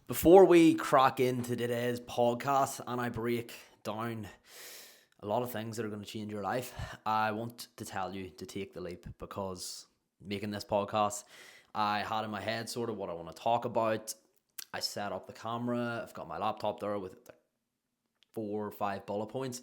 Before we crack into today's podcast and I break down a lot of things that are going to change your life, I want to tell you to take the leap because making this podcast, I had in my head sort of what I want to talk about. I set up the camera, I've got my laptop there with 4 or 5 bullet points.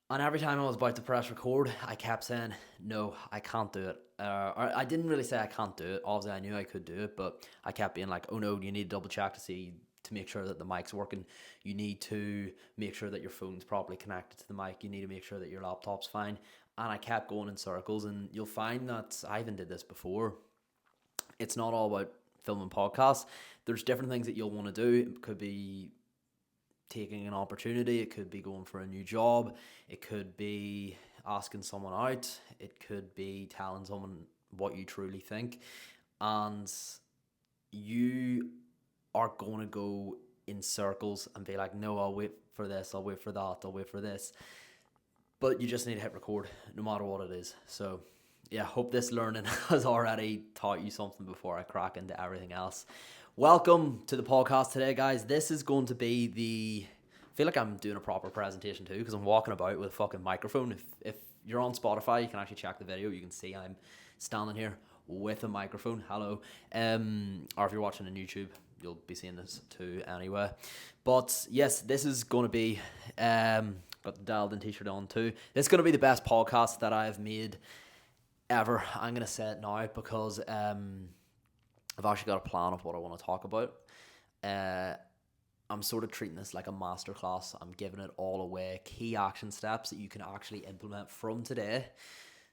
And every time I was about to press record, I kept saying, no, I can't do it. Or I didn't really say I can't do it. Obviously, I knew I could do it, but I kept being like, oh no, you need to double check to make sure that the mic's working. You need to make sure that your phone's properly connected to the mic. You need to make sure that your laptop's fine. And I kept going in circles, and you'll find that I even did this before. It's not all about filming podcasts. There's different things that you'll want to do. It could be taking an opportunity, it could be going for a new job, it could be asking someone out, it could be telling someone what you truly think, and you are going to go in circles and be like, no, I'll wait for this, I'll wait for that, I'll wait for this, but you just need to hit record no matter what it is. So yeah, hope this learning has already taught you something before I crack into everything else. Welcome to the podcast today, guys. This is going to be I feel like I'm doing a proper presentation too because I'm walking about with a fucking microphone. If you're on Spotify, you can actually check the video. You can see I'm standing here with a microphone. Hello. Or if you're watching on YouTube, you'll be seeing this too anyway. But yes, this is going to be, got the Dialed In t-shirt on too. This is going to be the best podcast that I've made ever. I'm going to say it now because I've actually got a plan of what I want to talk about. I'm sort of treating this like a masterclass. I'm giving it all away. Key action steps that you can actually implement from today.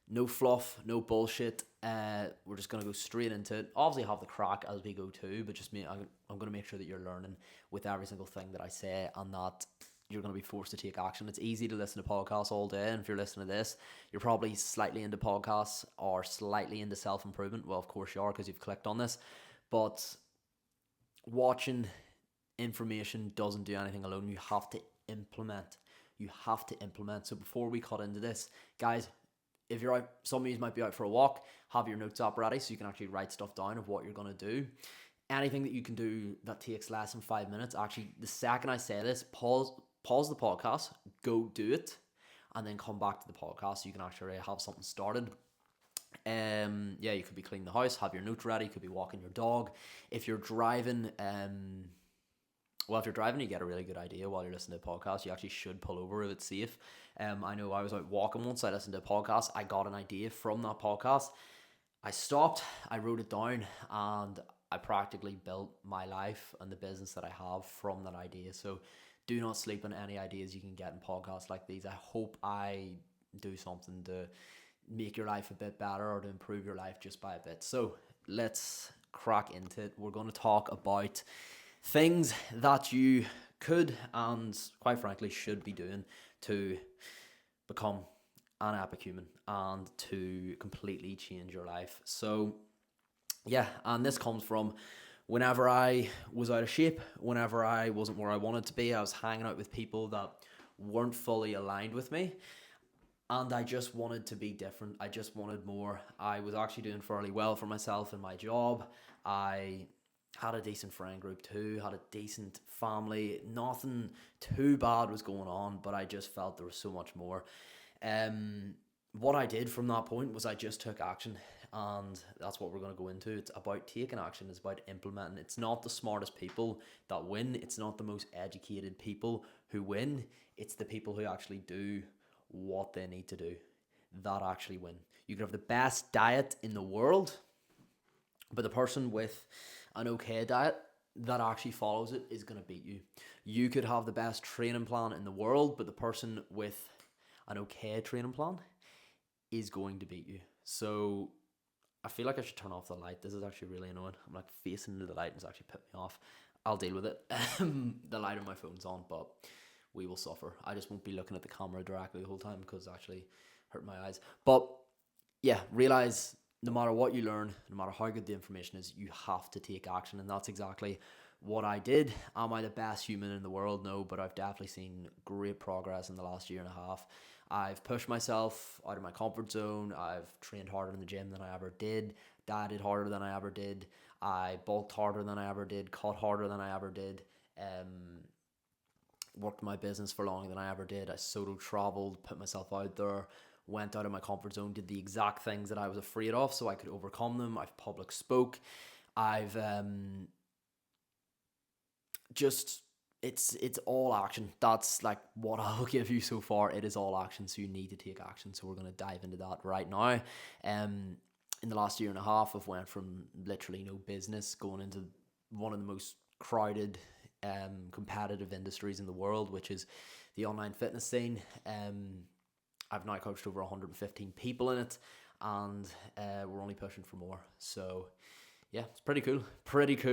No fluff, no bullshit. We're just going to go straight into it. Obviously have the crack as we go too, but just I'm going to make sure that you're learning with every single thing that I say and that you're going to be forced to take action. It's easy to listen to podcasts all day, and if you're listening to this, you're probably slightly into podcasts or slightly into self-improvement. Well, of course you are because you've clicked on this, but watching information doesn't do anything alone. You have to implement. So before we cut into this, guys, if you're out, some of you might be out for a walk, have your notes up ready so you can actually write stuff down of what you're going to do. Anything that you can do that takes less than 5 minutes, actually, the second I say this, pause the podcast, go do it, and then come back to the podcast so you can actually have something started. You could be cleaning the house, have your notes ready, you could be walking your dog. If you're driving, if you're driving, you get a really good idea while you're listening to a podcast. You actually should pull over if it's safe. I know I was out walking once, I listened to a podcast, I got an idea from that podcast. I stopped, I wrote it down, and I practically built my life and the business that I have from that idea. So do not sleep on any ideas you can get in podcasts like these. I hope I do something to make your life a bit better or to improve your life just by a bit. So let's crack into it. We're going to talk about things that you could and quite frankly should be doing to become an epic human and to completely change your life. So yeah, and this comes from whenever I was out of shape, whenever I wasn't where I wanted to be, I was hanging out with people that weren't fully aligned with me. And I just wanted to be different. I just wanted more. I was actually doing fairly well for myself in my job. I had a decent friend group too, had a decent family. Nothing too bad was going on, but I just felt there was so much more. What I did from that point was I just took action, and that's what we're going to go into. It's about taking action, it's about implementing. It's not the smartest people that win, it's not the most educated people who win, it's the people who actually do what they need to do that actually win. You can have the best diet in the world, but the person with an okay diet that actually follows it is going to beat you. You could have the best training plan in the world, but the person with an okay training plan is going to beat you. So I feel like I should turn off the light. This is actually really annoying. I'm like facing into the light and it's actually put me off. I'll deal with it. The light on my phone's on, but we will suffer. I just won't be looking at the camera directly the whole time because it's actually hurt my eyes. But yeah, realize no matter what you learn, no matter how good the information is, you have to take action. And that's exactly what I did. Am I the best human in the world? No, but I've definitely seen great progress in the last year and a half. I've pushed myself out of my comfort zone. I've trained harder in the gym than I ever did, dieted harder than I ever did. I bulked harder than I ever did, cut harder than I ever did, worked my business for longer than I ever did. I solo traveled, put myself out there, went out of my comfort zone, did the exact things that I was afraid of so I could overcome them. I've public spoke. I've just it's all action. That's like what I'll give you so far. It is all action, so you need to take action. So we're going to dive into that right now. In the last year and a half, I've went from literally no business going into one of the most crowded, competitive industries in the world, which is the online fitness scene. I've now coached over 115 people in it, and we're only pushing for more. So yeah, it's pretty cool,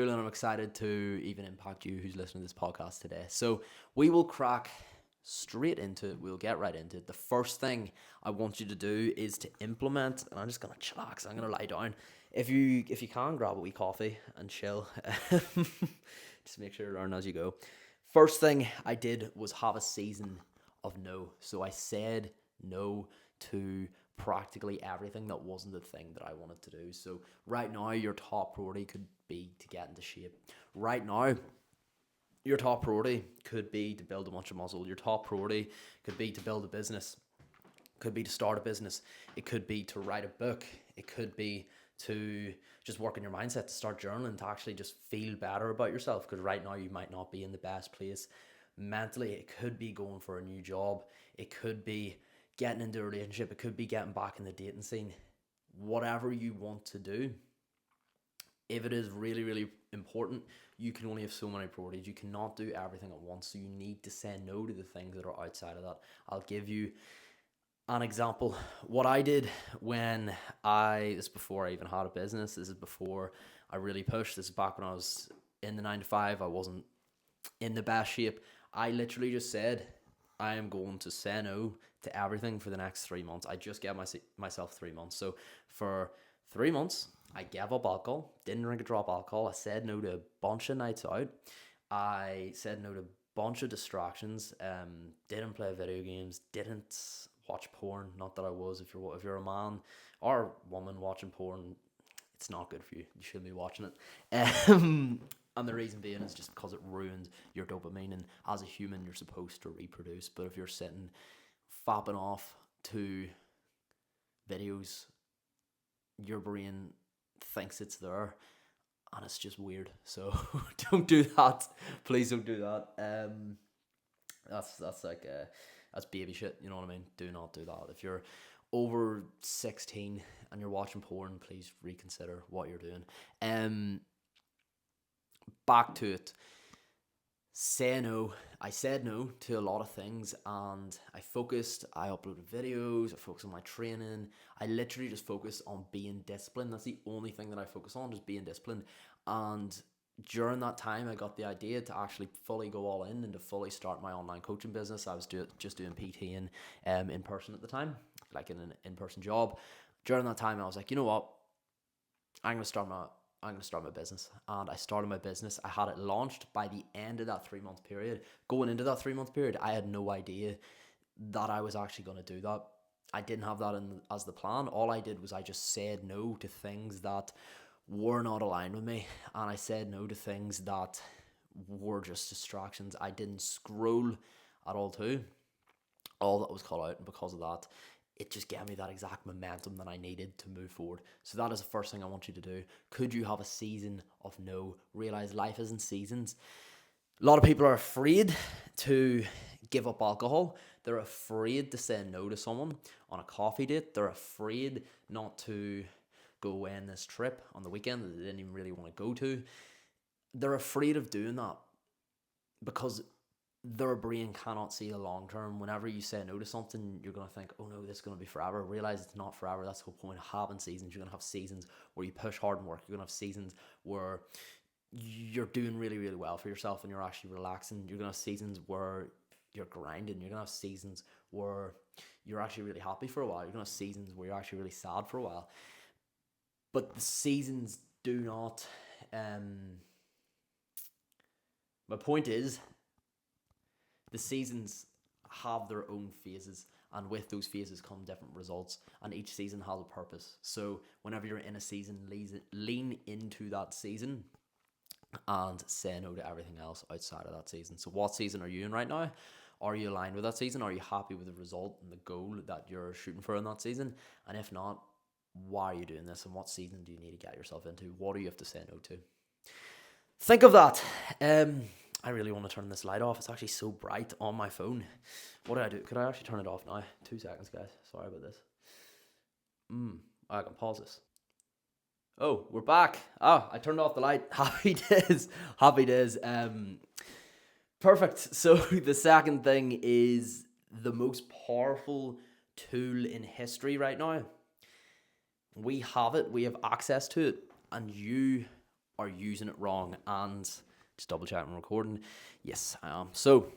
and I'm excited to even impact you who's listening to this podcast today. So we will crack straight into it. We'll get right into it. The first thing I want you to do is to implement, and I'm just gonna chillax. I'm gonna lie down. If you can, grab a wee coffee and chill. Just make sure you learn as you go. First thing I did was have a season of no. So I said no to practically everything that wasn't the thing that I wanted to do. So right now, your top priority could be to get into shape. Right now, your top priority could be to build a bunch of muscle. Your top priority could be to build a business. Could be to start a business. It could be to write a book. It could be to just work on your mindset, to start journaling, to actually just feel better about yourself. Because right now you might not be in the best place mentally. It could be going for a new job. It could be getting into a relationship. It could be getting back in the dating scene. Whatever you want to do, if it is really, really important, you can only have so many priorities. You cannot do everything at once. So you need to say no to the things that are outside of that. I'll give you an example. What I did when this is before I even had a business. This is before I really pushed. This is back when I was in the 9 to 5. I wasn't in the best shape. I literally just said, I am going to say no to everything for the next 3 months. I just gave myself 3 months. So for 3 months, I gave up alcohol, didn't drink a drop of alcohol. I said no to a bunch of nights out. I said no to a bunch of distractions. Didn't play video games, didn't watch porn. Not that I was. If you're a man or woman watching porn, it's not good for you. You shouldn't be watching it. And the reason being is just because it ruins your dopamine. And as a human, you're supposed to reproduce. But if you're sitting fapping off to videos, your brain thinks it's there, and it's just weird. So don't do that. Please don't do that. That's like that's baby shit. You know what I mean? Do not do that. If you're over 16 and you're watching porn, please reconsider what you're doing. Back to it. Say no. I said no to a lot of things, and I focused. I uploaded videos. I focused on my training. I literally just focused on being disciplined. That's the only thing that I focus on, just being disciplined. And during that time, I got the idea to actually fully go all in and to fully start my online coaching business. I was just doing PT in person at the time, like in an in-person job. During that time, I was like, you know what? I'm going to start my business. And I started my business. I had it launched by the end of that 3 month period. Going into that 3 month period, I had no idea that I was actually going to do that. I didn't have that as the plan. All I did was I just said no to things that were not aligned with me. And I said no to things that were just distractions. I didn't scroll at all too. All that was called out, and because of that, it just gave me that exact momentum that I needed to move forward. So that is the first thing I want you to do. Could you have a season of no? Realize life isn't seasons. A lot of people are afraid to give up alcohol. They're afraid to say no to someone on a coffee date. They're afraid not to go away on this trip on the weekend that they didn't even really want to go to. They're afraid of doing that because their brain cannot see the long term. Whenever you say no to something, you're going to think, oh no, this is going to be forever. Realize it's not forever. That's the whole point of having seasons. You're going to have seasons where you push hard and work. You're going to have seasons where you're doing really, really well for yourself and you're actually relaxing. You're going to have seasons where you're grinding. You're going to have seasons where you're actually really happy for a while. You're going to have seasons where you're actually really sad for a while. But the seasons do not... my point is, the seasons have their own phases, And with those phases come different results, and each season has a purpose. So whenever you're in a season, lean into that season and say no to everything else outside of that season. So what season are you in right now? Are you aligned with that season? Are you happy with the result and the goal that you're shooting for in that season? And if not, why are you doing this? And what season do you need to get yourself into? What do you have to say no to? Think of that. I really want to turn this light off. It's actually so bright on my phone. What do I do? Could I actually turn it off now? 2 seconds, guys. Sorry about this. I can pause this. Oh, we're back. Oh, I turned off the light. Happy days. Happy days. Perfect. So the second thing is the most powerful tool in history right now. We have it. We have access to it. And you are using it wrong. And just double check I'm recording. Yes, I am. So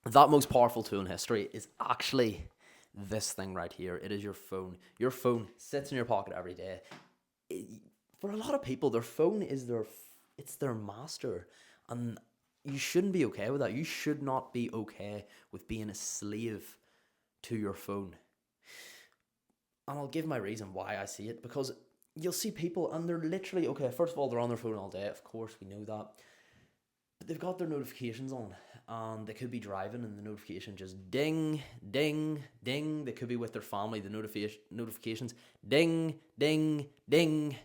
that most powerful tool in history is actually this thing right here. It is your phone. Your phone sits in your pocket every day. For a lot of people, their phone is their master, and you shouldn't be okay with that. You should not be okay with being a slave to your phone. And I'll give my reason why I see it, because you'll see people and they're literally, okay, first of all, they're on their phone all day, of course, we know that, but they've got their notifications on, and they could be driving and the notification just ding, ding, ding. They could be with their family, the notifications ding, ding, ding.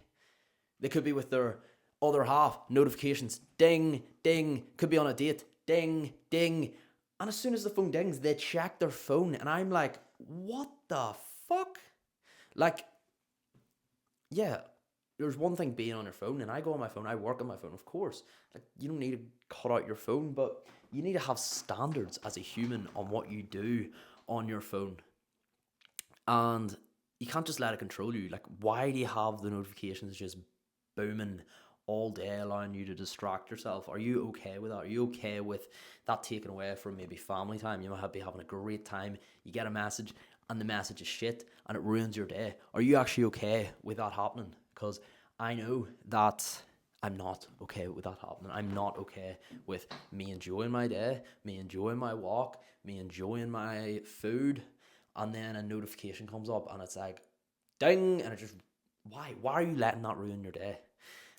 They could be with their other half, notifications ding, ding. Could be on a date, ding, ding. And as soon as the phone dings, they check their phone, and I'm like, what the fuck? Like, yeah, there's one thing being on your phone, and I go on my phone, I work on my phone, of course. Like, you don't need to cut out your phone, but you need to have standards as a human on what you do on your phone. And you can't just let it control you. Like, why do you have the notifications just booming all day, allowing you to distract yourself? Are you okay with that? Are you okay with that taken away from maybe family time? You might be having a great time, you get a message, and the message is shit, and it ruins your day. Are you actually okay with that happening? Because I know that I'm not okay with that happening. I'm not okay with me enjoying my day, me enjoying my walk, me enjoying my food, and then a notification comes up and it's like, ding, and it just, why are you letting that ruin your day?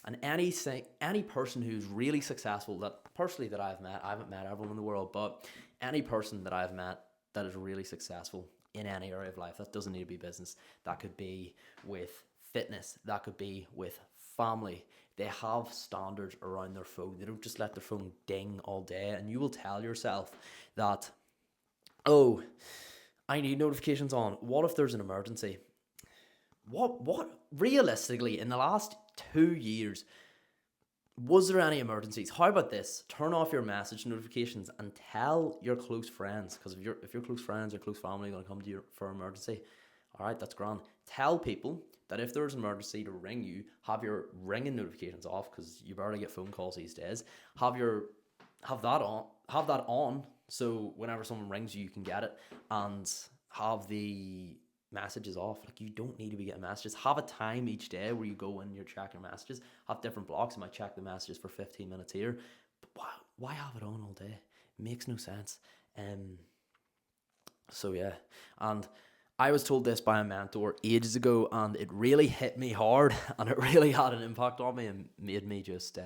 And any person who's really successful, that personally that I've met, I haven't met everyone in the world, but any person that I've met that is really successful in any area of life, that doesn't need to be business, that could be with fitness, that could be with family, they have standards around their phone. They don't just let their phone ding all day. And you will tell yourself that, oh, I need notifications on. What if there's an emergency? What realistically, in the last 2 years, was there any emergencies? How about this? Turn off your message notifications and tell your close friends, because if your close friends or close family are going to come to you for an emergency, all right, that's grand. Tell people that if there's an emergency to ring you, have your ringing notifications off, because you barely get phone calls these days. Have that on, so whenever someone rings you, you can get it, and have the messages off. Like, you don't need to be getting messages. Have a time each day where you go in, you're checking messages. Have different blocks. You might check the messages for 15 minutes here, but why have it on all day? It makes no sense. So yeah, and I was told this by a mentor ages ago, and it really hit me hard, and it really had an impact on me and made me just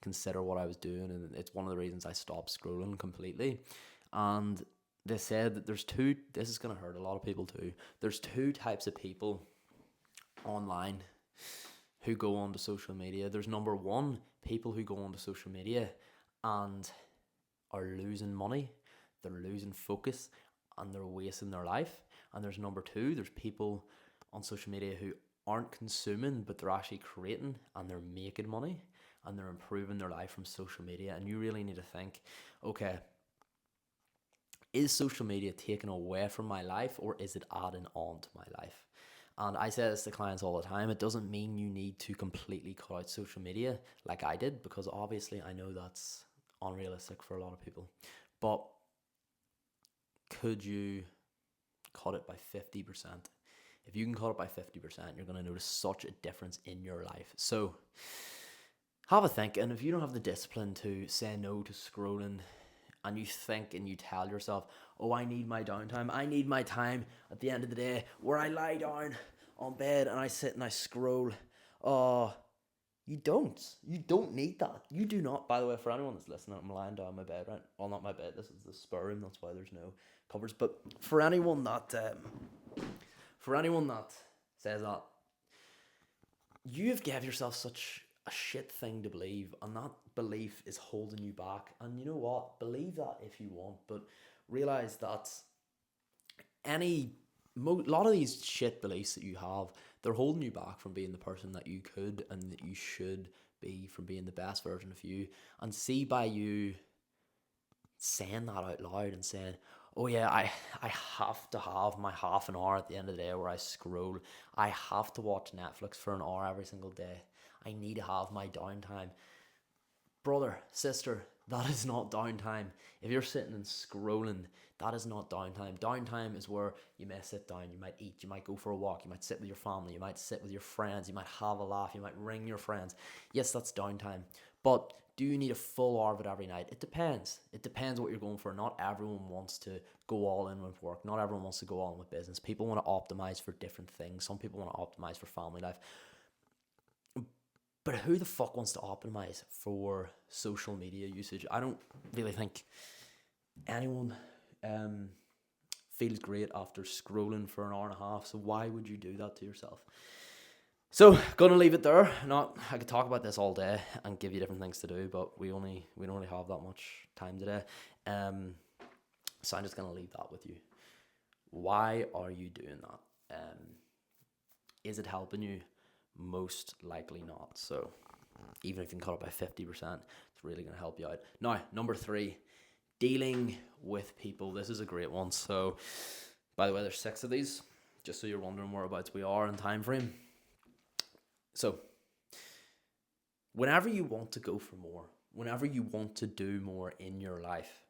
consider what I was doing. And it's one of the reasons I stopped scrolling completely. And they said that this is going to hurt a lot of people too. There's 2 types of people online who go onto social media. There's number 1, people who go onto social media and are losing money, they're losing focus, and they're wasting their life. And there's number 2, there's people on social media who aren't consuming, but they're actually creating, and they're making money, and they're improving their life from social media. And you really need to think, okay, is social media taking away from my life, or is it adding on to my life? And I say this to clients all the time. It doesn't mean you need to completely cut out social media like I did, because obviously I know that's unrealistic for a lot of people. But could you cut it by 50%? If you can cut it by 50%, you're going to notice such a difference in your life. So have a think. And if you don't have the discipline to say no to scrolling and you think and you tell yourself, oh, I need my downtime. I need my time at the end of the day where I lie down on bed and I sit and I scroll. Oh, you don't. You don't need that. You do not. By the way, for anyone that's listening, I'm lying down my bed, right? Well, not my bed. This is the spare room. That's why there's no covers. But for anyone that says that, you've gave yourself such a shit thing to believe, and that belief is holding you back. And you know what? Believe that if you want, but realize that a lot of these shit beliefs that you have, they're holding you back from being the person that you could and that you should be, from being the best version of you. And see, by you saying that out loud and saying, oh yeah, I have to have my half an hour at the end of the day where I scroll. I have to watch Netflix for an hour every single day. I need to have my downtime. Brother, sister, that is not downtime. If you're sitting and scrolling, that is not downtime. Downtime is where you may sit down, you might eat, you might go for a walk, you might sit with your family, you might sit with your friends, you might have a laugh, you might ring your friends. Yes, that's downtime. But do you need a full hour of it every night? It depends. It depends what you're going for. Not everyone wants to go all in with work. Not everyone wants to go all in with business. People want to optimize for different things. Some people want to optimize for family life. But who the fuck wants to optimize for social media usage? I don't really think anyone feels great after scrolling for an hour and a half. So why would you do that to yourself? So gonna leave it there. I could talk about this all day and give you different things to do, but we don't really have that much time today. So I'm just gonna leave that with you. Why are you doing that? Is it helping you? Most likely not. So even if you can cut it by 50%, it's really going to help you out. Now, number 3, dealing with people. This is a great one. So, by the way, there's 6 of these, just so you're wondering whereabouts we are in time frame. So, whenever you want to go for more, whenever you want to do more in your life,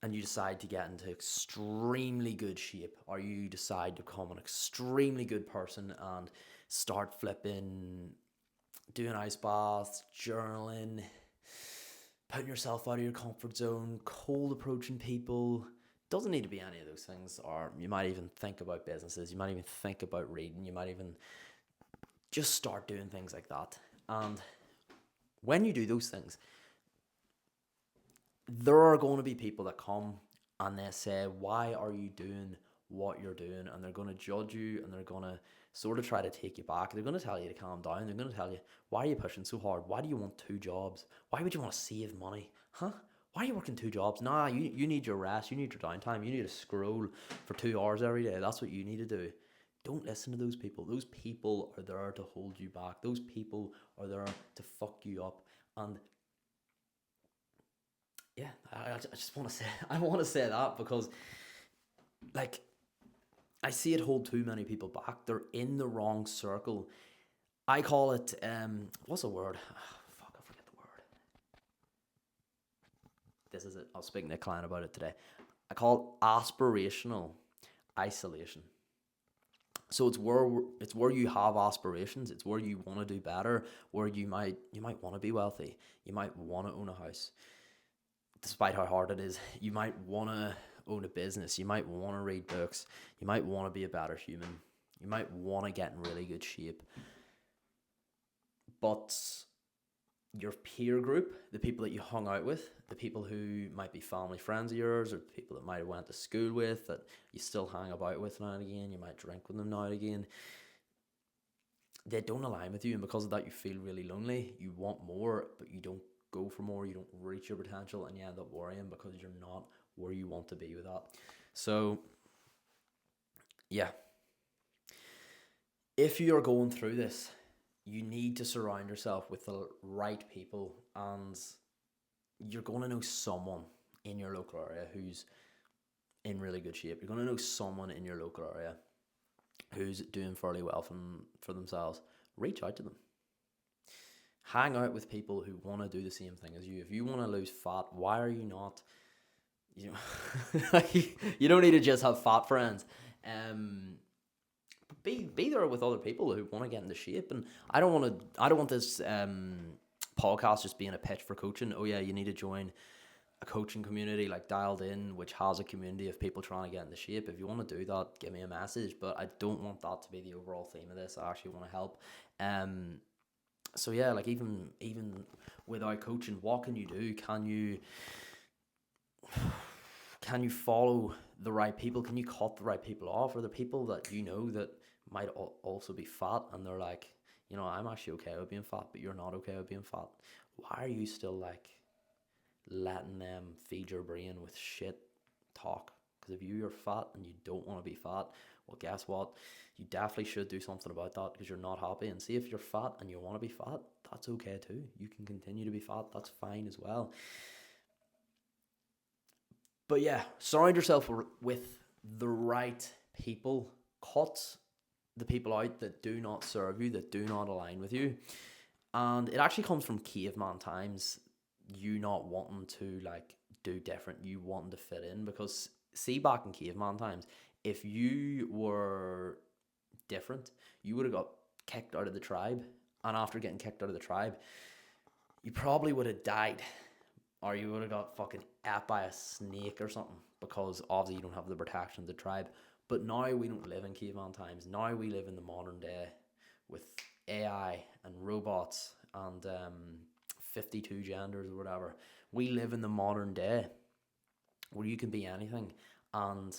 and you decide to get into extremely good shape, or you decide to become an extremely good person and start flipping, doing ice baths, journaling, putting yourself out of your comfort zone, cold approaching people. Doesn't need to be any of those things. Or you might even think about businesses. You might even think about reading. You might even just start doing things like that. And when you do those things, there are going to be people that come and they say, why are you doing what you're doing? And they're going to judge you, and they're going to sort of try to take you back. They're going to tell you to calm down. They're going to tell you, why are you pushing so hard? Why do you want 2 jobs? Why would you want to save money? Huh? Why are you working 2 jobs? Nah, you need your rest. You need your downtime. You need to scroll for 2 hours every day. That's what you need to do. Don't listen to those people. Those people are there to hold you back. Those people are there to fuck you up. And yeah, I just want to say, I want to say that because, like, I see it hold too many people back. They're in the wrong circle. I call it, what's the word? Fuck, I forget the word. This is it. I was speaking to a client about it today. I call it aspirational isolation. So it's where you have aspirations. It's where you want to do better. Where you might want to be wealthy. You might want to own a house, despite how hard it is. You might want to own a business. You might want to read books. You might want to be a better human. You might want to get in really good shape. But your peer group, the people that you hung out with, the people who might be family friends of yours, or people that might have went to school with, that you still hang about with now and again, you might drink with them now and again, they don't align with you, and because of that you feel really lonely. You want more, but you don't go for more. You don't reach your potential, and you end up worrying because you're not where you want to be with that. So yeah, if you're going through this, you need to surround yourself with the right people, and you're going to know someone in your local area who's in really good shape. You're going to know someone in your local area who's doing fairly well for themselves. Reach out to them. Hang out with people who want to do the same thing as you. If you want to lose fat, why are you not? You don't need to just have fat friends. Be there with other people who want to get into shape. And I don't want this podcast just being a pitch for coaching. Oh yeah, you need to join a coaching community like Dialed In, which has a community of people trying to get into shape. If you want to do that, give me a message. But I don't want that to be the overall theme of this. I actually want to help. So yeah, like even without coaching, what can you do? Can you follow the right people? Can you cut the right people off? Are there people that you know that might also be fat, and they're like, I'm actually okay with being fat, but you're not okay with being fat? Why are you still like letting them feed your brain with shit talk? Because if you're fat and you don't want to be fat, well, guess what? You definitely should do something about that, because you're not happy. And see, if you're fat and you want to be fat, that's okay too. You can continue to be fat. That's fine as well. But yeah, surround yourself with the right people. Cut the people out that do not serve you, that do not align with you. And it actually comes from caveman times, you not wanting to like do different, you wanting to fit in. Because see, back in caveman times, if you were different, you would have got kicked out of the tribe. And after getting kicked out of the tribe, you probably would have died, or you would have got fucking ate by a snake or something, because obviously you don't have the protection of the tribe. But now we don't live in caveman times. Now we live in the modern day with AI and robots and 52 genders or whatever. We live in the modern day where you can be anything, and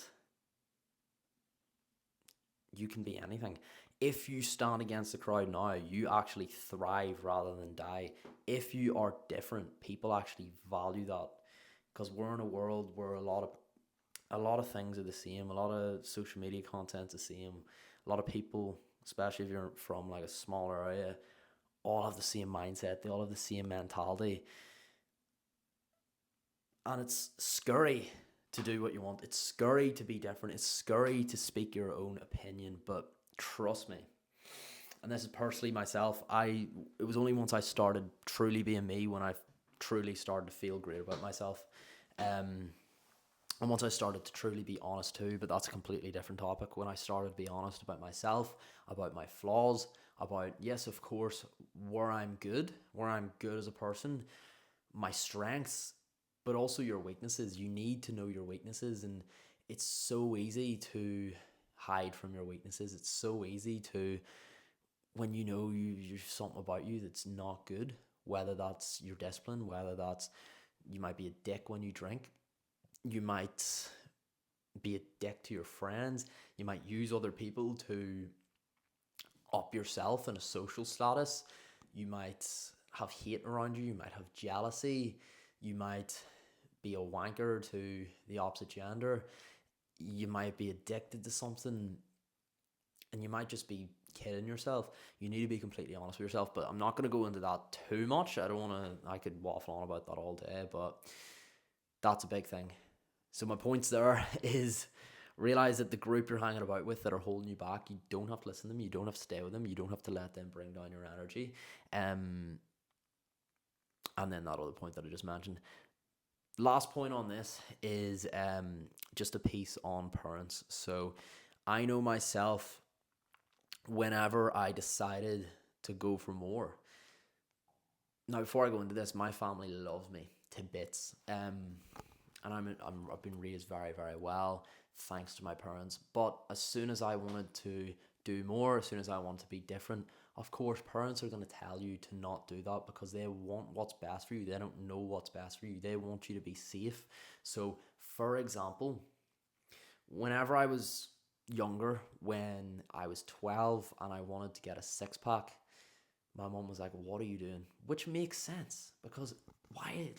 you can be anything. If you stand against the crowd now, you actually thrive rather than die. If you are different, people actually value that, because we're in a world where a lot of things are the same. A lot of social media content's the same. A lot of people, especially if you're from like a smaller area, all have the same mindset. They all have the same mentality, and it's scary to do what you want. It's scary to be different. It's scary to speak your own opinion. But trust me, and this is personally myself, it was only once I started truly being me, when I truly started to feel great about myself. And once I started to truly be honest too, but that's a completely different topic. When I started to be honest about myself, about my flaws, about, yes, of course, where I'm good as a person, my strengths, but also your weaknesses. You need to know your weaknesses, and it's so easy to hide from your weaknesses. It's so easy to, when you know you're something about you that's not good, whether that's your discipline, whether that's you might be a dick when you drink, you might be a dick to your friends, you might use other people to up yourself in a social status, you might have hate around you, you might have jealousy, you might be a wanker to the opposite gender, you might be addicted to something, and you might just be kidding yourself. You need to be completely honest with yourself. But I'm not going to go into that too much. I could waffle on about that all day, but that's a big thing. So my points there is, realize that the group you're hanging about with that are holding you back, you don't have to listen to them. You don't have to stay with them. You don't have to let them bring down your energy. And then that other point that I just mentioned. Last point on this is just a piece on parents. So I know myself, whenever I decided to go for more. Now, before I go into this, my family loves me to bits. And I've been raised very, very well, thanks to my parents. But as soon as I wanted to do more, as soon as I want to be different, of course, parents are going to tell you to not do that, because they want what's best for you. They don't know what's best for you. They want you to be safe. So, for example, whenever I was younger, when I was 12 and I wanted to get a six pack, my mom was like, "What are you doing?" Which makes sense, because why?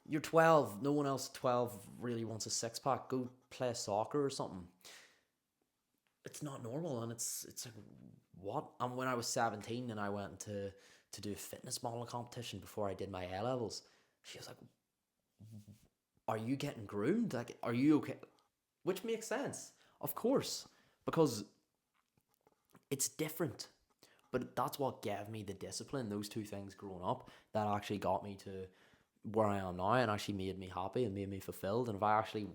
You're 12. No one else 12 really wants a six pack. Go play soccer or something. It's not normal, and it's like, what? And when I was 17 and I went to do a fitness modeling competition before I did my A levels, she was like, "Are you getting groomed? Like, are you okay?" Which makes sense, of course, because it's different. But that's what gave me the discipline, those two things growing up, that actually got me to where I am now, and actually made me happy and made me fulfilled. And if I actually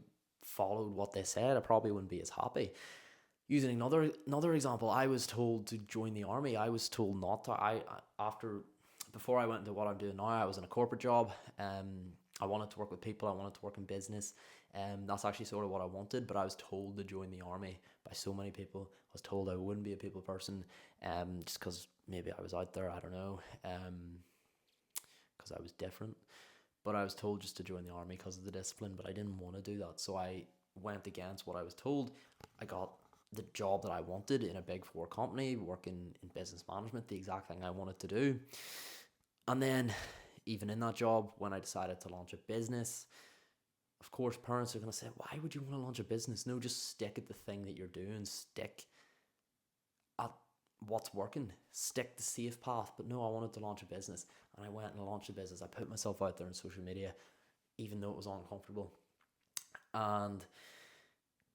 followed what they said, I probably wouldn't be as happy. Using another example, I was told to join the army. I was told not to. Before I went into what I'm doing now, I was in a corporate job. I wanted to work with people. I wanted to work in business. That's actually sort of what I wanted. But I was told to join the army by so many people. I was told I wouldn't be a people person, just because maybe I was out there. I don't know, because I was different. But I was told just to join the army because of the discipline. But I didn't want to do that, so I went against what I was told. I got the job that I wanted in a big four company, working in business management, the exact thing I wanted to do. And then, even in that job, when I decided to launch a business, of course, parents are going to say, why would you want to launch a business? No, just stick at the thing that you're doing. Stick at what's working. Stick the safe path. But no, I wanted to launch a business. And I went and launched a business. I put myself out there on social media, even though it was uncomfortable. And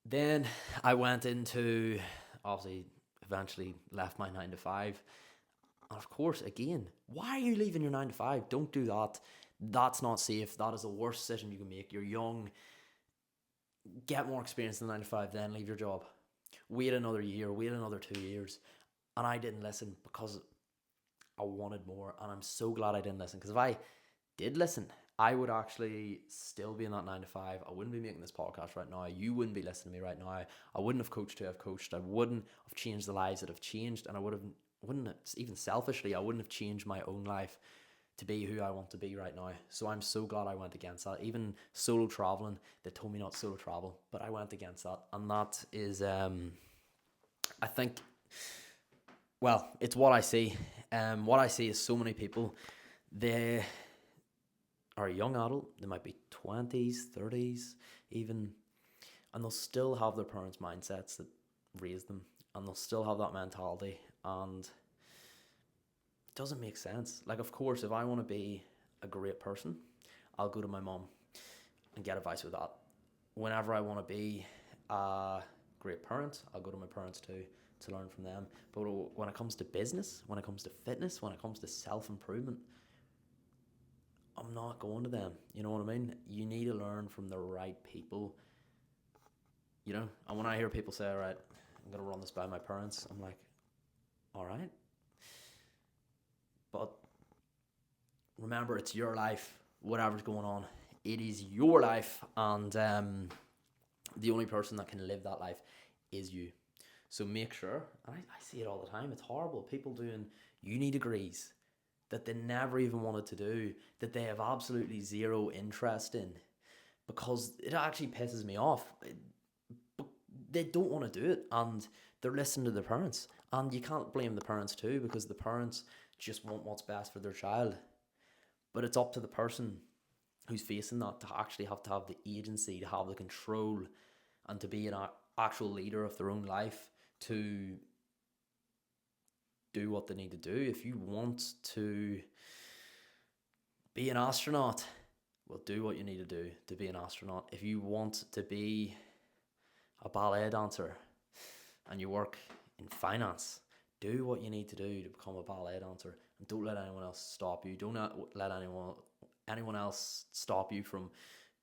then I went into, obviously, eventually left my 9 to 5. And of course, again, why are you leaving your 9 to 5? Don't do that. That's not safe. That is the worst decision you can make. You're young. Get more experience in 9 to 5, then leave your job. Wait another year, wait another 2 years. And I didn't listen because I wanted more. And I'm so glad I didn't listen, because if I did listen, I would actually still be in that 9 to 5. I wouldn't be making this podcast right now. You wouldn't be listening to me right now. I wouldn't have coached who I've coached. I wouldn't have changed the lives that have changed. And I wouldn't have, even selfishly, I wouldn't have changed my own life to be who I want to be right now. So I'm so glad I went against that. Even solo traveling, they told me not to solo travel, but I went against that. And that is, I think, well, it's what I see. What I see is so many people, they are a young adult, they might be 20s, 30s even, and they'll still have their parents' mindsets that raised them, and they'll still have that mentality, and it doesn't make sense. Like, of course, if I want to be a great person, I'll go to my mom and get advice with that. Whenever I want to be a great parent, I'll go to my parents too, to learn from them. But when it comes to business, when it comes to fitness, when it comes to self-improvement, I'm not going to them. You know what I mean? You need to learn from the right people. You know? And when I hear people say, all right, I'm going to run this by my parents, I'm like, all right. But remember, it's your life, whatever's going on. It is your life, and the only person that can live that life is you. So make sure, and I see it all the time, it's horrible. People doing uni degrees that they never even wanted to do, that they have absolutely zero interest in, because it actually pisses me off. They don't want to do it, and they're listening to their parents. And you can't blame the parents too, because the parents just want what's best for their child. But it's up to the person who's facing that to actually have to have the agency, to have the control, and to be an actual leader of their own life, to do what they need to do. If you want to be an astronaut, well, do what you need to do to be an astronaut. If you want to be a ballet dancer and you work in finance, do what you need to do to become a ballet dancer, and don't let anyone else stop you. Don't let anyone else stop you from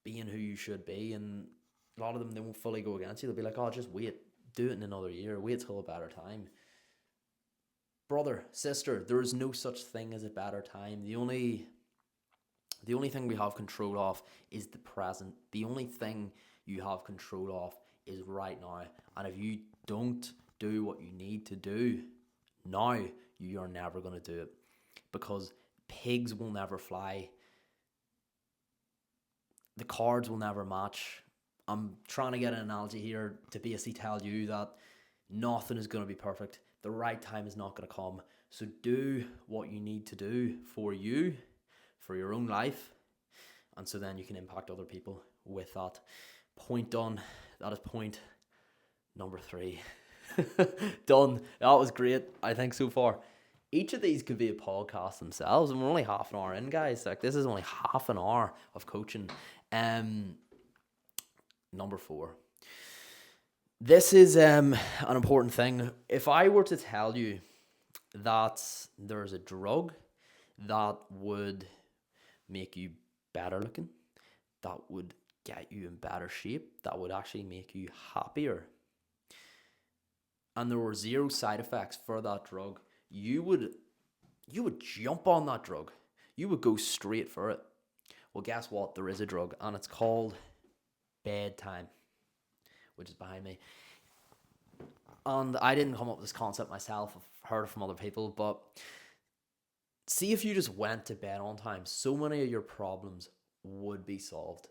being who you should be. And a lot of them, they won't fully go against you. They'll be like, oh, just wait, do it in another year, wait till a better time. Brother, sister, there is no such thing as a better time. The only thing we have control of is the present. The only thing you have control of is right now. And if you don't do what you need to do now, you are never going to do it, because pigs will never fly. The cards will never match. I'm trying to get an analogy here to basically tell you that nothing is going to be perfect. The right time is not going to come. So do what you need to do for you, for your own life, and so then you can impact other people with that. Point done. That is point number 3. Done. That was great, I think, so far. Each of these could be a podcast themselves, and we're only half an hour in, guys. Like, this is only half an hour of coaching. Number 4. This is an important thing. If I were to tell you that there's a drug that would make you better looking, that would get you in better shape, that would actually make you happier, and there were 0 side effects for that drug, you would jump on that drug. You would go straight for it. Well, guess what? There is a drug, and it's called bedtime, which is behind me. And I didn't come up with this concept myself. I've heard it from other people, but see if you just went to bed on time, so many of your problems would be solved.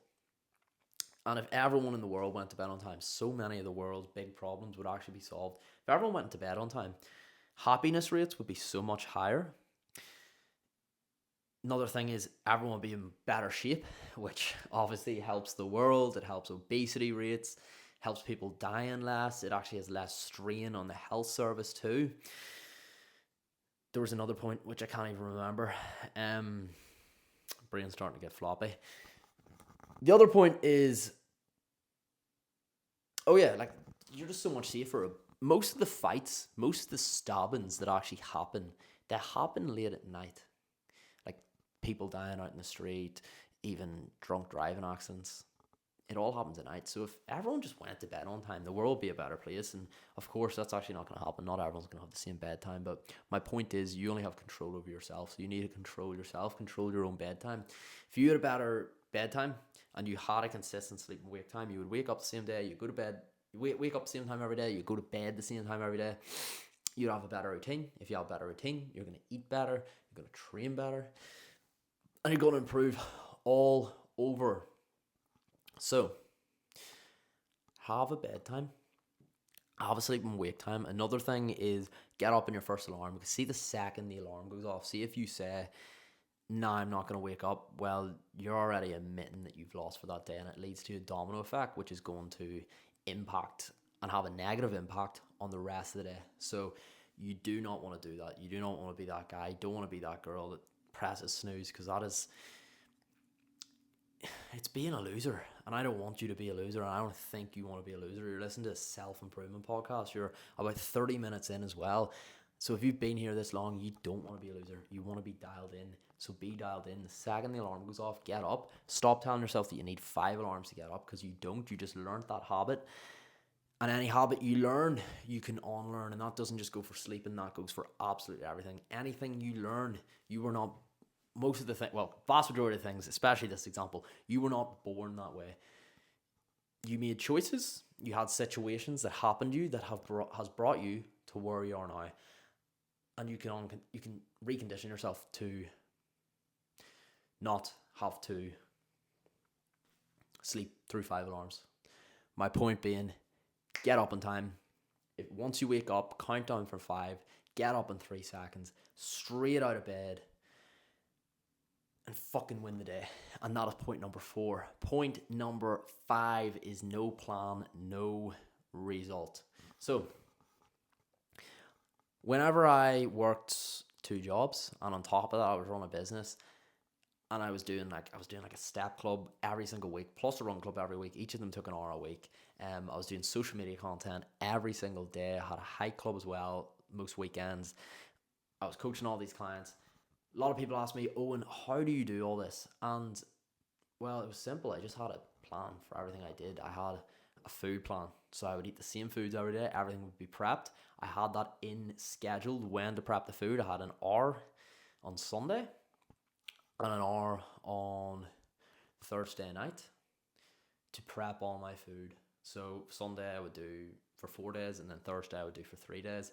And if everyone in the world went to bed on time, so many of the world's big problems would actually be solved. If everyone went to bed on time, happiness rates would be so much higher. Another thing is everyone would be in better shape, which obviously helps the world. It helps obesity rates, helps people dying less. It actually has less strain on the health service too. There was another point which I can't even remember. Brain's starting to get floppy. The other point is, like, you're just so much safer. Most of the fights, most of the stabbings that actually happen, they happen late at night. Like people dying out in the street, even drunk driving accidents. It all happens at night. So if everyone just went to bed on time, the world would be a better place. And of course, that's actually not going to happen. Not everyone's going to have the same bedtime. But my point is, you only have control over yourself. So you need to control yourself, control your own bedtime. If you had a better bedtime and you had a consistent sleep and wake time, you would wake up the same day, you go to bed, you wake up the same time every day, you go to bed the same time every day. You'd have a better routine. If you have a better routine, you're going to eat better, you're going to train better, and you're going to improve all over. So, have a bedtime, have a sleep and wake time. Another thing is get up in your first alarm, because see the second the alarm goes off, see if you say, nah, I'm not going to wake up, well, you're already admitting that you've lost for that day, and it leads to a domino effect, which is going to impact and have a negative impact on the rest of the day. So you do not want to do that. You do not want to be that guy. You don't want to be that girl that presses snooze, because that is, it's being a loser, and I don't want you to be a loser, and I don't think you want to be a loser. You're listening to a self-improvement podcast. You're about 30 minutes in as well. So if you've been here this long, you don't want to be a loser. You want to be dialed in. So be dialed in. The second the alarm goes off, get up. Stop telling yourself that you need 5 alarms to get up, because you don't. You just learned that habit. And any habit you learn, you can unlearn. And that doesn't just go for sleeping. That goes for absolutely everything. Anything you learn, you were not, most of the things, well, vast majority of things, especially this example, you were not born that way. You made choices. You had situations that happened to you that has brought you to where you are now. And you can recondition yourself to not have to sleep through 5 alarms. My point being, get up in time. If once you wake up, count down for 5, get up in 3 seconds, straight out of bed, and fucking win the day. And that is point number 4. Point number 5 is no plan, no result. So, whenever I worked 2 jobs, and on top of that I was running a business, and I was doing like a step club every single week, plus a run club every week. Each of them took an hour a week. I was doing social media content every single day. I had a hike club as well, most weekends. I was coaching all these clients. A lot of people ask me, Owen, how do you do all this? And, well, it was simple. I just had a plan for everything I did. I had a food plan. So I would eat the same foods every day. Everything would be prepped. I had that in scheduled when to prep the food. I had an hour on Sunday and an hour on Thursday night to prep all my food. So Sunday I would do for 4 days, and then Thursday I would do for 3 days.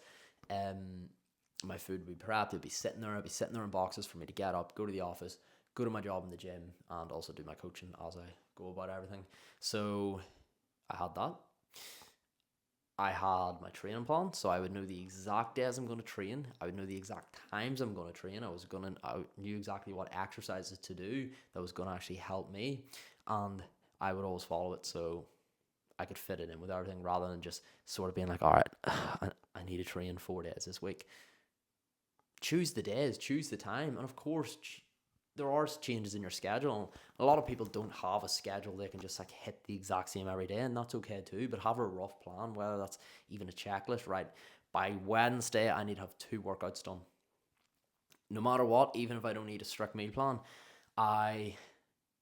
My food would be prepped. It'd be sitting there. I'd be sitting there in boxes for me to get up, go to the office, go to my job in the gym, and also do my coaching as I go about everything. So I had that. I had my training plan, so I would know the exact days I'm going to train. I would know the exact times I'm going to train. I knew exactly what exercises to do that was going to actually help me, and I would always follow it so I could fit it in with everything, rather than just sort of being like, all right, I need to train 4 days this week. Choose the days, choose the time, and of course, there are changes in your schedule. A lot of people don't have a schedule. They can just like hit the exact same every day, and that's okay too, but have a rough plan, whether that's even a checklist, right? By Wednesday, I need to have 2 workouts done. No matter what, even if I don't need a strict meal plan, I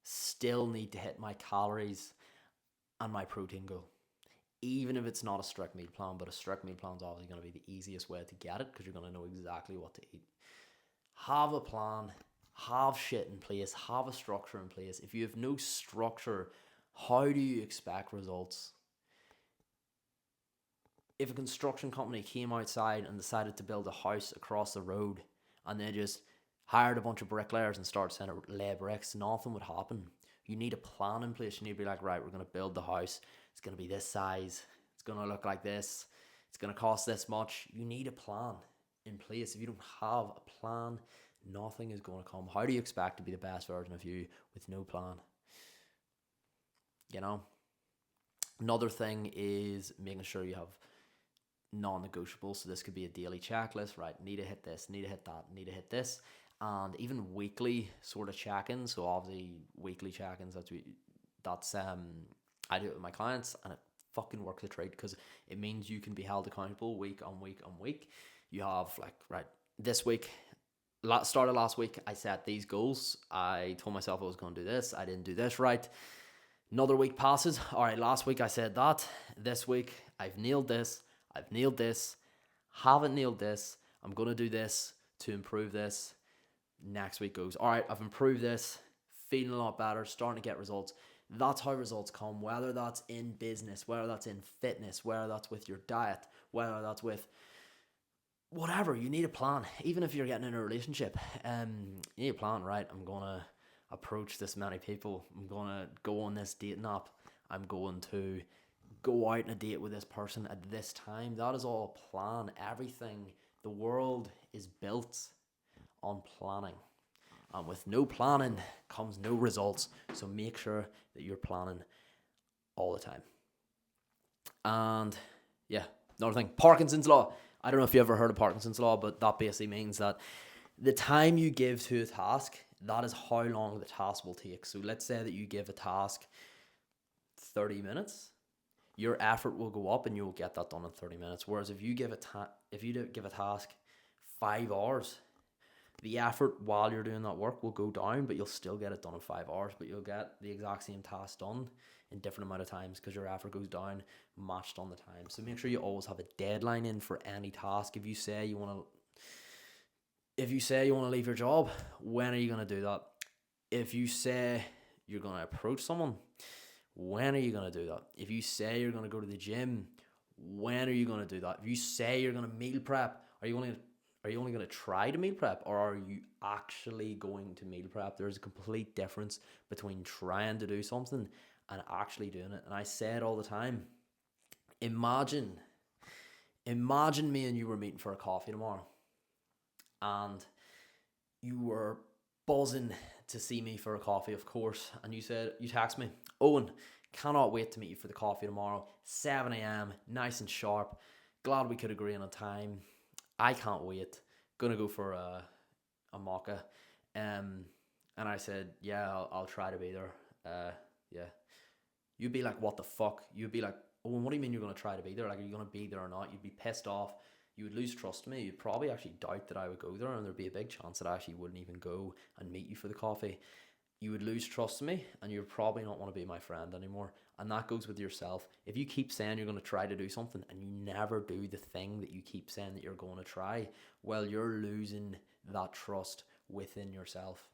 still need to hit my calories and my protein goal. Even if it's not a strict meal plan, but a strict meal plan is obviously going to be the easiest way to get it, because you're going to know exactly what to eat. Have a plan, have shit in place, have a structure in place. If you have no structure, how do you expect results? If a construction company came outside and decided to build a house across the road and they just hired a bunch of bricklayers and started sending out lay bricks, nothing would happen. You need a plan in place. You need to be like, right, we're going to build the house. It's going to be this size. It's going to look like this. It's going to cost this much. You need a plan in place. If you don't have a plan, nothing is going to come. How do you expect to be the best version of you with no plan? You know? Another thing is making sure you have non-negotiable. So this could be a daily checklist, right? Need to hit this, need to hit that, need to hit this. And even weekly sort of check-ins. So obviously weekly check-ins, that's I do it with my clients, and it fucking works a treat because it means you can be held accountable week on week on week. You have like, right, this week, started last week, I set these goals. I told myself I was going to do this. I didn't do this right. Another week passes. All right, last week I said that. This week I've nailed this. I've nailed this. Haven't nailed this. I'm going to do this to improve this. Next week goes, all right, I've improved this. Feeling a lot better. Starting to get results. That's how results come. Whether that's in business, whether that's in fitness, whether that's with your diet, whether that's with whatever. You need a plan. Even if you're getting in a relationship, you need a plan, right? I'm going to approach this many people. I'm going to go on this dating app. I'm going to go out on a date with this person at this time. That is all a plan. Everything, the world is built on planning. And with no planning comes no results. So make sure that you're planning all the time. And yeah, another thing, Parkinson's law. I don't know if you ever heard of Parkinson's law, but that basically means that the time you give to a task, that is how long the task will take. So let's say that you give a task 30 minutes, your effort will go up and you'll get that done in 30 minutes. Whereas if you give a task 5 hours, the effort while you're doing that work will go down, but you'll still get it done in 5 hours, but you'll get the exact same task done in different amount of times because your effort goes down matched on the time. So make sure you always have a deadline in for any task. If you say you want to leave your job, when are you going to do that? If you say you're going to approach someone, when are you going to do that? If you say you're going to go to the gym, when are you going to do that? If you say you're going to meal prep, are you only going to try to meal prep, or are you actually going to meal prep? There's a complete difference between trying to do something and actually doing it. And I say it all the time. Imagine me and you were meeting for a coffee tomorrow, and you were buzzing to see me for a coffee, of course, and you text me, Owen, cannot wait to meet you for the coffee tomorrow, 7 a.m, nice and sharp, glad we could agree on a time, I can't wait, gonna go for a mocha, and I said, yeah, I'll try to be there, yeah, you'd be like, what the fuck, you'd be like, Owen, what do you mean you're gonna try to be there, like, are you gonna be there or not? You'd be pissed off, you would lose trust in me. You'd probably actually doubt that I would go there, and there'd be a big chance that I actually wouldn't even go and meet you for the coffee. You would lose trust in me, and you'd probably not want to be my friend anymore. And that goes with yourself. If you keep saying you're going to try to do something and you never do the thing that you keep saying that you're going to try, well, you're losing that trust within yourself.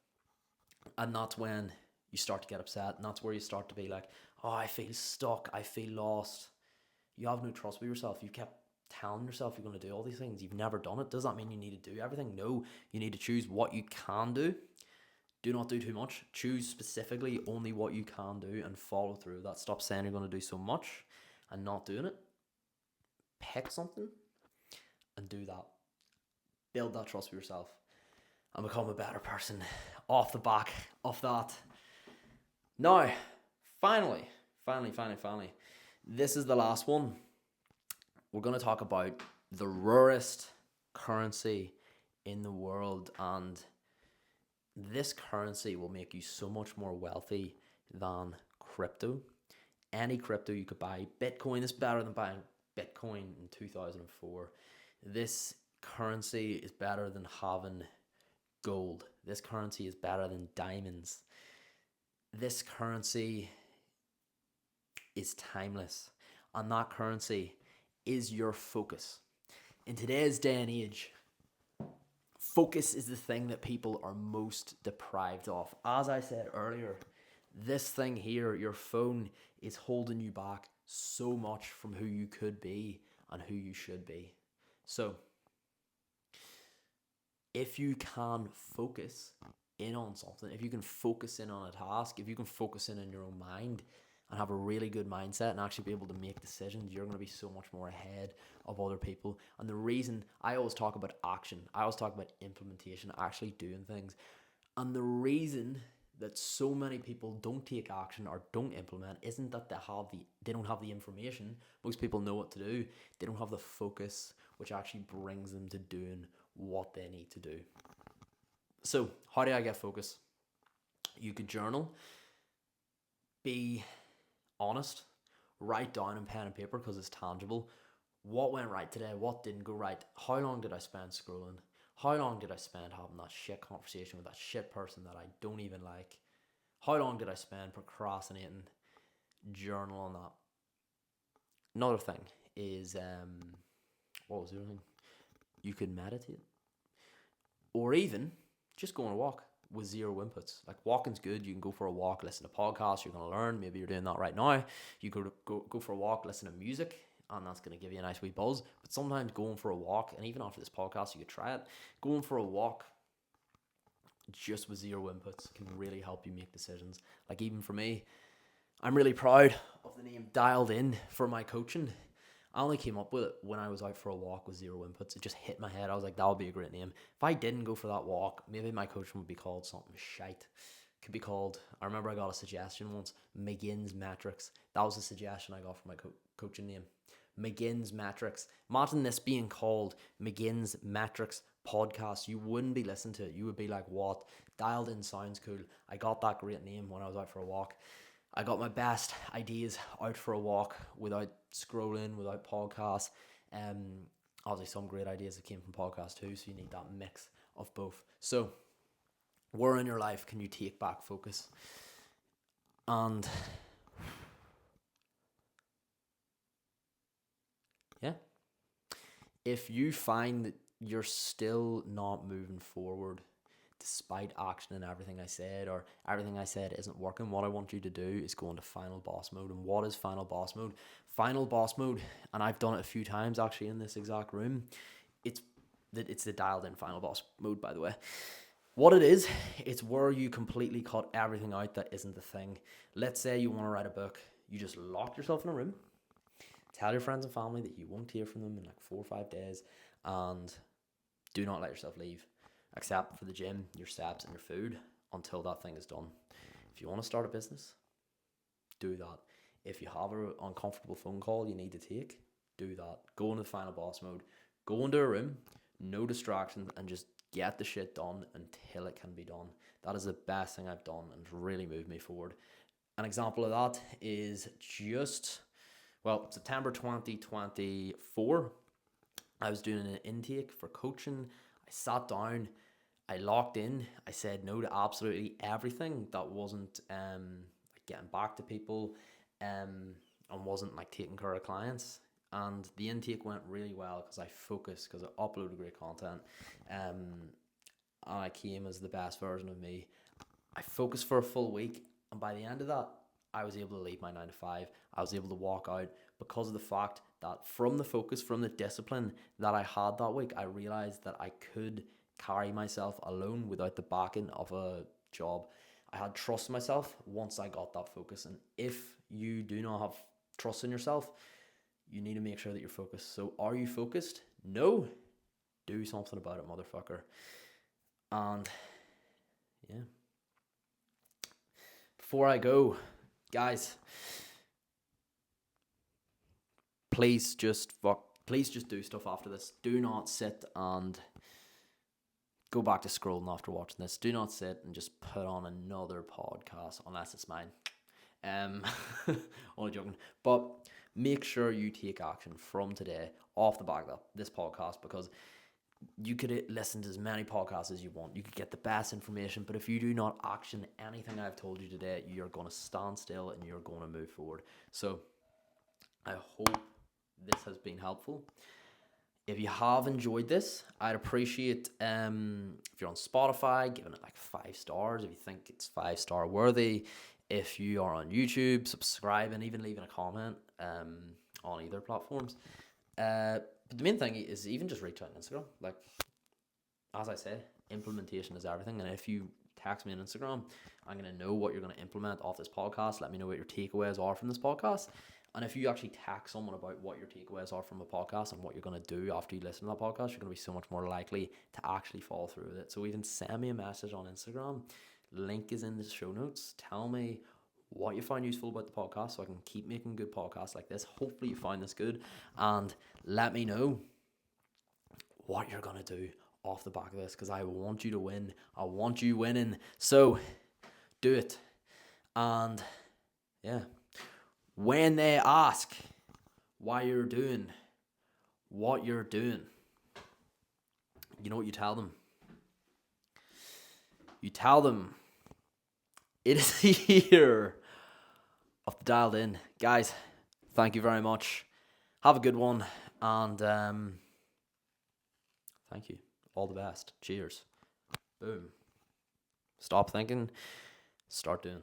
And that's when you start to get upset, and that's where you start to be like, oh, I feel stuck, I feel lost. You have no trust with yourself. You kept telling yourself you're going to do all these things. You've never done it. Does that mean you need to do everything? No, you need to choose what you can do. Do not do too much. Choose specifically only what you can do and follow through that. Stop saying you're going to do so much and not doing it. Pick something and do that. Build that trust with yourself and become a better person off the back of that. Now, finally, this is the last one. We're going to talk about the rarest currency in the world, and this currency will make you so much more wealthy than crypto. Any crypto you could buy. Bitcoin is better than buying Bitcoin in 2004. This currency is better than having gold. This currency is better than diamonds. This currency is timeless, and that currency is your focus. In today's day and age, Focus is the thing that people are most deprived of. As I said earlier, this thing here, your phone, is holding you back so much from who you could be and who you should be. So, if you can focus in on something, if you can focus in on a task, if you can focus in your own mind and have a really good mindset and actually be able to make decisions, you're going to be so much more ahead of other people. And the reason I always talk about action, I always talk about implementation, actually doing things. And the reason that so many people don't take action or don't implement isn't that they don't have the information. Most people know what to do. They don't have the focus, which actually brings them to doing what they need to do. So, how do I get focus? You could journal, be honest, write down on pen and paper because it's tangible. What went right today? What didn't go right? How long did I spend scrolling? How long did I spend having that shit conversation with that shit person that I don't even like? How long did I spend procrastinating? Journal on that. Another thing is, what was the other thing? You could meditate. Or even just go on a walk with zero inputs. Like, walking's good. You can go for a walk, listen to podcasts, you're going to learn. Maybe you're doing that right now. You go for a walk, listen to music, and that's going to give you a nice wee buzz. But sometimes going for a walk, and even after this podcast, you could try it. Going for a walk just with zero inputs can really help you make decisions. Like, even for me, I'm really proud of the name Dialed In for my coaching. I only came up with it when I was out for a walk with zero inputs. It just hit my head. I was like, that would be a great name. If I didn't go for that walk, maybe my coaching would be called something shite. Could be called, I remember I got a suggestion once, McGinn's Metrics. That was a suggestion I got for my coaching name. McGinn's Metrics. Imagine this being called McGinn's Metrics Podcast. You wouldn't be listening to it. You would be like, what? Dialed In sounds cool. I got that great name when I was out for a walk. I got my best ideas out for a walk without scrolling, without podcasts. Obviously, some great ideas that came from podcasts too, so you need that mix of both. So, where in your life can you take back focus? And yeah, if you find that you're still not moving forward despite action and everything I said, or everything I said isn't working, what I want you to do is go into final boss mode. And what is final boss mode? Final boss mode, and I've done it a few times actually in this exact room. It's the dialed in final boss mode, by the way. What it is, it's where you completely cut everything out that isn't the thing. Let's say you want to write a book. You just lock yourself in a room, tell your friends and family that you won't hear from them in like 4 or 5 days, and do not let yourself leave, except for the gym, your steps, and your food until that thing is done. If you want to start a business, do that. If you have an uncomfortable phone call you need to take, do that. Go into the final boss mode. Go into a room, no distractions, and just get the shit done until it can be done. That is the best thing I've done, and it's really moved me forward. An example of that is September 2024. I was doing an intake for coaching. I sat down, I locked in, I said no to absolutely everything that wasn't getting back to people and wasn't like taking care of clients. And the intake went really well because I focused, because I uploaded great content, and I came as the best version of me. I focused for a full week, and by the end of that, I was able to leave my 9 to 5. I was able to walk out because of the fact that from the focus, from the discipline that I had that week, I realized that I could carry myself alone without the backing of a job. I had trust in myself once I got that focus. And if you do not have trust in yourself, you need to make sure that you're focused. So are you focused? No. Do something about it, motherfucker. And yeah. Before I go, guys, please just do stuff after this. Do not sit and go back to scrolling after watching this. Do not sit and just put on another podcast unless it's mine. Only joking. But make sure you take action from today off the back of this podcast, because you could listen to as many podcasts as you want. You could get the best information, but if you do not action anything I've told you today, you're going to stand still and you're going to move forward. So I hope this has been helpful. If you have enjoyed this, I'd appreciate if you're on Spotify, giving it like 5 stars if you think it's 5 star worthy. If you are on YouTube, subscribing, even leaving a comment on either platforms. But the main thing is even just reach out on Instagram. Like, as I say, implementation is everything. And if you text me on Instagram, I'm going to know what you're going to implement off this podcast. Let me know what your takeaways are from this podcast. And if you actually text someone about what your takeaways are from the podcast and what you're going to do after you listen to that podcast, you're going to be so much more likely to actually follow through with it. So even send me a message on Instagram. Link is in the show notes. Tell me what you find useful about the podcast so I can keep making good podcasts like this. Hopefully you find this good. And let me know what you're going to do off the back of this, because I want you to win. I want you winning. So do it. And yeah. When they ask why you're doing what you're doing, you know what you tell them? You tell them it is the year of the Dialed In. Guys, thank you very much. Have a good one. And thank you. All the best. Cheers. Boom. Stop thinking. Start doing.